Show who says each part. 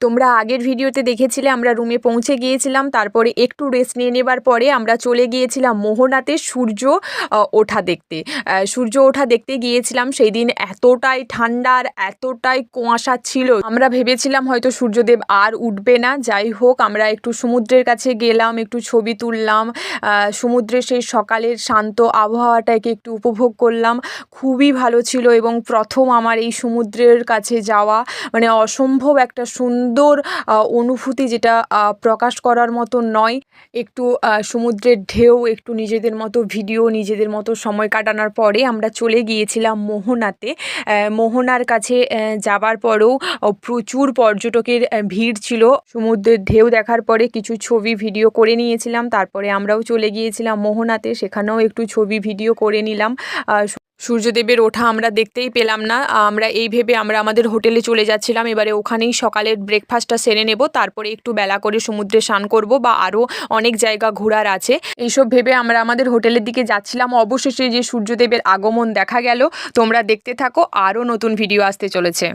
Speaker 1: তোমরা আগের ভিডিওতে দেখেছিলে আমরা রুমে পৌঁছে গিয়েছিলাম, তারপরে একটু রেস্ট নিয়ে নেবার পরে আমরা চলে গিয়েছিলাম মোহনাতে সূর্য ওঠা দেখতে। সূর্য ওঠা দেখতে গিয়েছিলাম। সেই দিন এতটাই ঠান্ডা আর এতটাই কুয়াশা ছিল, আমরা ভেবেছিলাম হয়তো সূর্যদেব আর উঠবে না। যাই হোক, আমরা একটু সমুদ্রের কাছে গেলাম, একটু ছবি তুললাম, সমুদ্রের সেই সকালের শান্ত আবহাওয়াটাকে একটু উপভোগ করলাম। খুবই ভালো ছিল এবং প্রথম আমার এই সমুদ্রের কাছে যাওয়া, মানে অসম্ভব একটা সুন্দর অনুভূতি, যেটা প্রকাশ করার মতো নয়। একটু সমুদ্রের ঢেউ, একটু নিজেদের মতো ভিডিও, নিজেদের মতো সময় কাটানোর পরে আমরা চলে গিয়েছিলাম মোহনাতে। মোহনার কাছে যাবার পরেও প্রচুর পর্যটকের ভিড় ছিল। সমুদ্রের ঢেউ দেখার পরে কিছু ছবি ভিডিও করে নিয়েছিলাম, তারপরে আমরাও চলে গিয়েছিলাম মোহনাতে, সেখানেও একটু ছবি ভিডিও করে নিলাম। সূর্যদেবের ওঠা আমরা দেখতেই পেলাম না। আমরা এই ভেবে আমরা আমাদের হোটেলে চলে যাচ্ছিলাম, এবারে ওখানেই সকালের ব্রেকফাস্টটা সেরে নেব, তারপরে একটু বেলা করে সমুদ্রে স্নান করব বা আরও অনেক জায়গা ঘোরার আছে। এইসব ভেবে আমরা আমাদের হোটেলের দিকে যাচ্ছিলাম। অবশেষে যে সূর্যদেবের আগমন দেখা গেল। তোমরা দেখতে থাকো, আরও নতুন ভিডিও আসতে চলেছে।